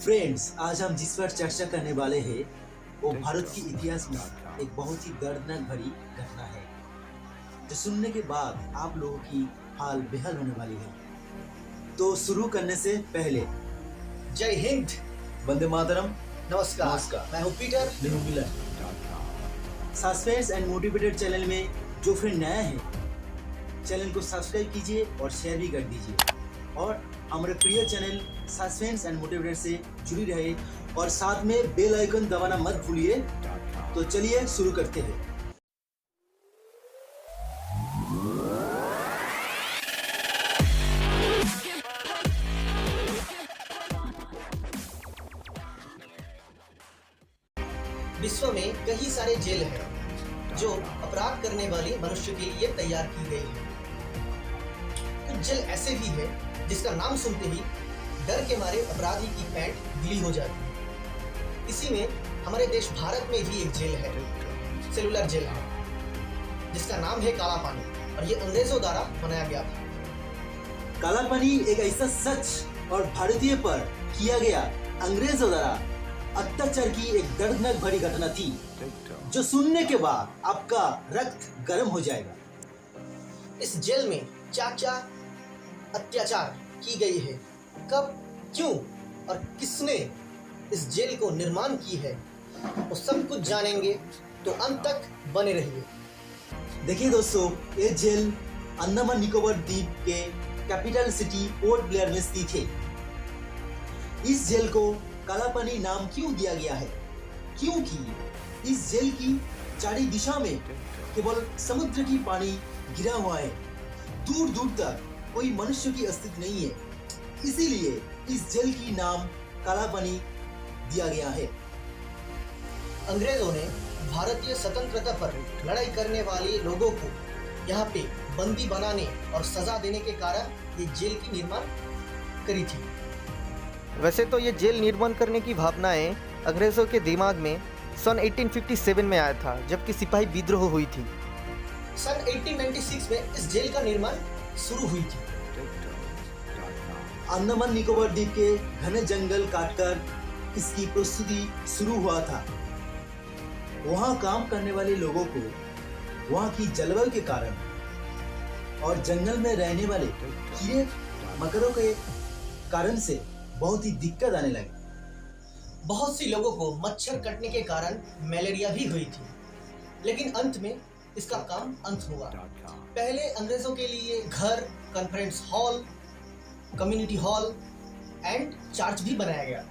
Friends, आज हम जिस पर चर्चा करने वाले हैं वो भारत के इतिहास में एक बहुत ही दर्दनाक भरी घटना है जो सुनने के बाद आप लोगों की हाल बेहाल होने वाली है। तो शुरू करने से पहले जय हिंद। वंदे मातरम। नमस्कार। मैं हूँ पीटर। मैं हूं मिलन। सस्पेंस एंड मोटिवेटेड चैनल में जो फ्रेंड नया है चैनल को सब्सक्राइब कीजिए और शेयर भी कर दीजिए और हमारे प्रिय चैनल सस्पेंस एंड मोटिवेटेड से जुड़ी रहे और साथ में बेल आइकन दबाना मत भूलिए। तो चलिए शुरू करते हैं। विश्व में कई सारे जेल हैं जो अपराध करने वाले मनुष्य के लिए तैयार की गई है। कुछ जेल ऐसे भी है जिसका नाम सुनते ही डर के मारे अपराधी की पैंट गीली हो जाती है। इसी में हमारे देश भारत में भी एक जेल है, सेलुलर जेल है, जिसका नाम है काला पानी और ये अंग्रेजों द्वारा बनाया गया था। काला पानी एक ऐसा सच और भारतीय पर किया गया अंग्रेजों द्वारा अत्याचार की एक दर्दनाक भरी घटना थी जो सुनने के बाद आपका रक्त गर्म हो जाएगा। इस जेल में क्या अत्याचार की गई है, कब, क्यों और किसने इस जेल को निर्माण की है, वो सब कुछ जानेंगे, तो अंत तक बने रहिए। देखिए दोस्तों, ये जेल अंडमान निकोबार द्वीप के कैपिटल सिटी पोर्ट ब्लेयर में स्थित है। इस जेल को काला पानी नाम क्यों दिया गया है? क्योंकि इस जेल की चारों दिशा में केवल समुद्र की पानी गिरा हुआ है, दूर दूर तक कोई मनुष्य की अस्तित्व नहीं है। इसीलिए इस जेल की नाम काला पानी दिया गया है। अंग्रेजों ने भारतीय स्वतंत्रता पर लड़ाई करने वाले लोगों को यहाँ पे बंदी बनाने और सजा देने के कारण ये जेल की निर्माण करी थी। वैसे तो ये जेल निर्माण करने की भावनाएं अंग्रेज़ों के दिमाग में सन 1857 में आया था, जबकि सिपाही विद्रोह हुई थी। सन 1896 में इस जेल का निर्माण शुरू हुई थी। अंडमान निकोबार द्वीप के घने जंगल काटकर इसकी प्रस्तुति शुरू हुआ था। वहाँ काम करने वाले लोगों को वहाँ की जलवायु के कारण और जंगल में रहने वाले कीड़े मकड़ों के कारण से बहुत ही दिक्कत आने लगी। बहुत सी लोगों को मच्छर कटने के कारण मलेरिया भी हुई थी, लेकिन अंत में इसका काम अंत हुआ। पहले अंग्रेजों के लिए घर, conference hall, community hall and church भी बनाया गया।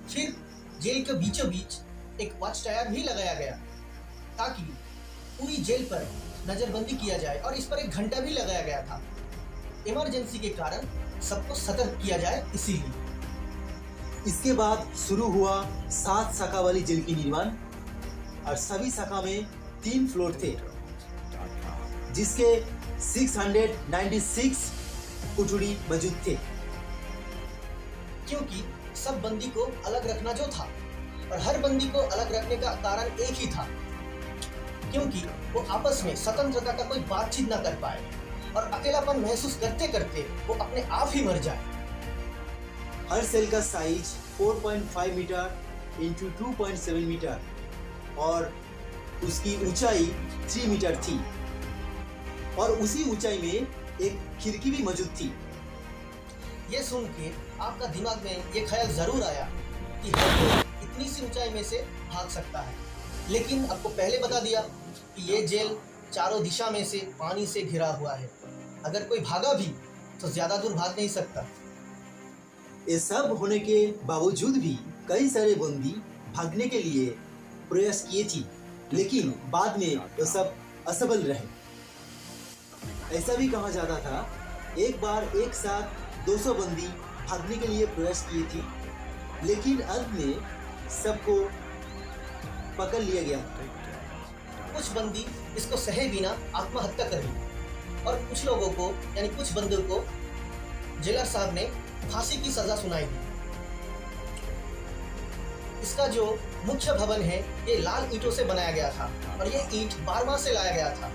फिर जेल के बीचों बीच एक वॉच टावर भी लगाया गया ताकि पूरी जेल पर नजरबंदी किया जाए और इस पर एक घंटा भी लगाया गया था। इमरजेंसी के कारण सबको सतर्क किया जाए, इसीलिए। इसके बाद शुरू हुआ 7 शाखा वाली जेल की निर्माण और सभी शाखा में 3 फ्लोर थे जिसके 696 कुचड़ी मौजूद थे। क्योंकि सब बंदी को अलग रखना जो था और हर बंदी को अलग रखने का कारण एक ही था, क्योंकि वो आपस में स्वतंत्रता का कोई बातचीत ना कर पाए और अकेलापन महसूस करते करते वो अपने आप ही मर जाए। हर सेल का साइज 4.5 मीटर इंटू 2.7 मीटर और उसकी ऊंचाई 3 मीटर थी और उसी ऊंचाई में एक खिड़की भी मौजूद थी। ये सुन के आपका दिमाग में ये ख्याल जरूर आया कि हर कोई इतनी सी ऊंचाई में से भाग सकता है, लेकिन आपको पहले बता दिया कि ये जेल चारों दिशा में से पानी से घिरा हुआ है। अगर कोई भागा भी तो ज्यादा दूर भाग नहीं सकता। ये सब होने के बावजूद भी कई सारे बंदी भागने के लिए प्रयास किए थी, लेकिन बाद में वो सब असफल रहे। ऐसा भी कहा जाता था एक बार एक साथ 200 बंदी भागने के लिए प्रयास किए थी, लेकिन अंत में सबको पकड़ लिया गया। कुछ बंदी इसको सहे बिना आत्महत्या कर ली और कुछ लोगों को यानी कुछ बंदियों को जेलर साहब ने फांसी की सजा सुनाई दी। इसका जो मुख्य भवन है ये लाल ईंटों से बनाया गया था और ये ईंट बारमा से लाया गया था,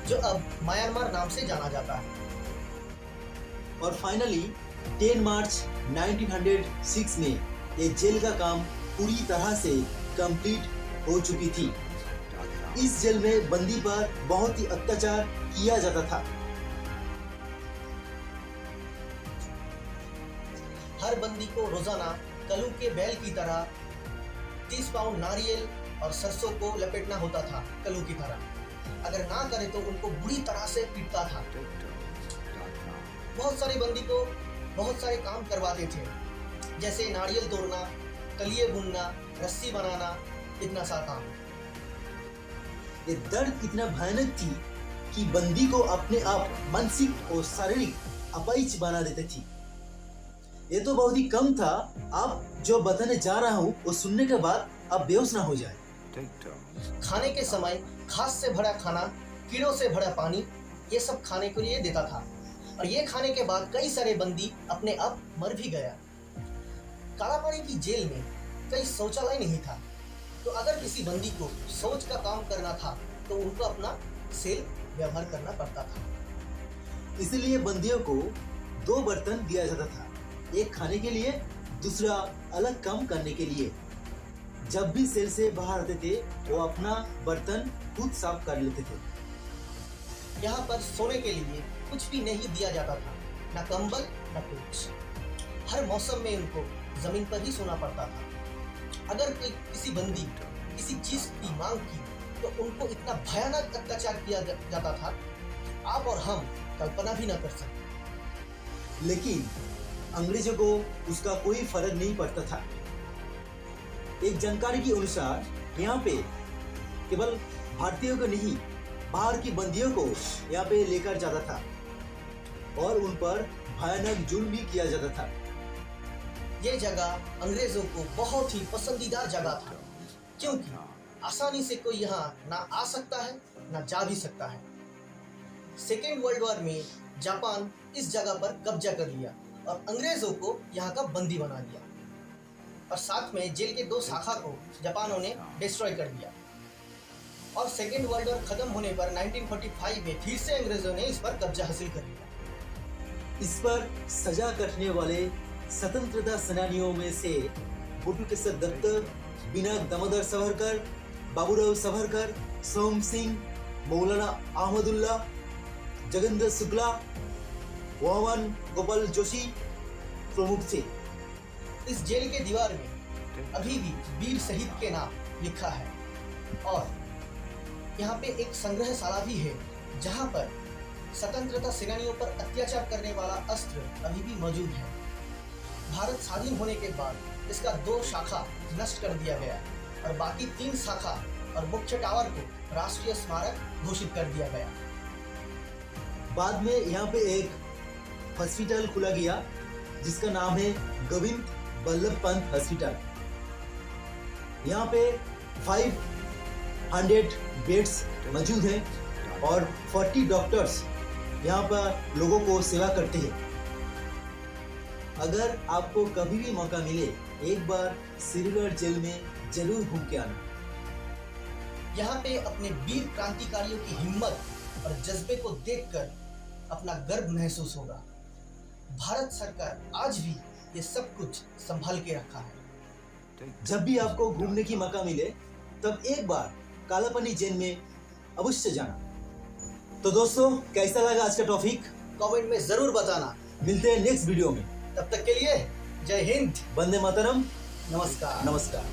जो अब म्यांमार नाम से जाना जाता है। और फाइनली 10 मार्च 1906 में ये जेल का काम पूरी तरह से कंप्लीट हो चुकी थी। इस जेल में बंदी पर बहुत ही अत्याचार किया जाता था। हर बंदी को रोजाना कलू के बैल की तरह 30 पाउंड नारियल और सरसों को लपेटना होता था कलू की तरह। अगर ना करे तो उनको बुरी तरह से पीटता था। बहुत सारे बंदी को बहुत सारे काम करवाते थे, जैसे नारियल तोड़ना, कलिए बुनना, रस्सी बनाना, इतना सा काम। ये दर्द इतना भयानक थी कि बंदी को अपने आप मानसिक और शारीरिक अपाहिज बना देती थी। ये तो बहुत ही कम था। आप जो बताने जा रहा हूँ वो सुनने के बाद आप बेहोश ना हो जाए। खाने के समय घास से भरा खाना, कीड़ों से भरा पानी, ये सब खाने के लिए देता था। और ये खाने के बाद कई सारे बंदी अपने आप मर भी गया। कालापानी की जेल में कई शौचालय नहीं था, तो अगर किसी बंदी को शौच का काम करना था तो उनको अपना सेल व्यवहार करना पड़ता था। इसलिए बंदियों को 2 बर्तन दिया जाता था, एक खाने के लिए, दूसरा अलग काम करने के लिए। जब भी सेल से बाहर आते थे वो अपना बर्तन खुद साफ कर लेते थे। यहाँ पर सोने के लिए कुछ भी नहीं दिया जाता था, ना कंबल ना कुछ। हर मौसम में उनको जमीन पर ही सोना पड़ता था। अगर कोई किसी बंदी किसी चीज की मांग की तो उनको इतना भयानक अत्याचार किया जाता था, आप और हम कल्पना भी न कर सकते। लेकिन अंग्रेजों को उसका कोई फर्क नहीं पड़ता था। एक जानकारी के अनुसार यहाँ पे केवल भारतीयों को नहीं, बाहर की बंदियों को यहाँ पे लेकर जाता था और उन पर भयानक जुल्म भी किया जाता था। ये जगह अंग्रेजों को बहुत ही पसंदीदा जगह था, क्योंकि आसानी से कोई यहाँ ना आ सकता है ना जा भी सकता है। सेकेंड वर्ल्ड वॉर में जापान इस जगह पर कब्जा कर लिया और अंग्रेजों को यहाँ का बंदी बना दिया, और साथ में जेल के 2 शाखा को जापानों ने डिस्ट्रॉय कर दिया। और सेकेंड वर्ल्ड वॉर खत्म होने पर 1945 में फिर से अंग्रेजों ने इस पर कब्जा हासिल कर लिया। इस पर सजा कटने वाले स्वतंत्रता सेनानियों में से बटुकेश्वर दत्त, बिनाक दामोदर सावरकर, बाबूराव सावरकर, सोम सिंह, मौलाना अहमदुल्ला, जगेंद्र शुक्ला, वामन गोपाल जोशी प्रमुख थे। इस जेल के दीवार में अभी भी वीर शहीद के नाम लिखा है, और यहाँ पे एक संग्रहशाला भी है जहाँ पर स्वतंत्रता सेनानियों पर अत्याचार करने वाला अस्त्र अभी भी मौजूद है। भारत स्वाधीन होने के बाद इसका 2 शाखा नष्ट कर दिया गया और बाकी 3 शाखा और मुख्य टावर को राष्ट्रीय स्मारक घोषित कर दिया गया। बाद में यहाँ पे एक हॉस्पिटल खुला गया जिसका नाम है गोविंद बल्लभ पंत हॉस्पिटल। यहाँ पे 500 बेड्स मौजूद हैं और 40 डॉक्टर्स यहाँ पर लोगों को सेवा करते हैं। अगर आपको कभी भी मौका मिले एक बार श्रीनगर जेल में जरूर घूम के आना। यहाँ पे अपने वीर क्रांतिकारियों की हिम्मत और जज्बे को देखकर अपना गर्व महसूस होगा। भारत सरकार आज भी ये सब कुछ संभाल के रखा है। जब भी आपको घूमने की मौका मिले तब एक बार कालापानी जेल में अवश्य जाना। तो दोस्तों, कैसा लगा आज का टॉपिक? कमेंट में जरूर बताना। मिलते हैं नेक्स्ट वीडियो में। तब तक के लिए जय हिंद, वंदे मातरम, नमस्कार। नमस्कार।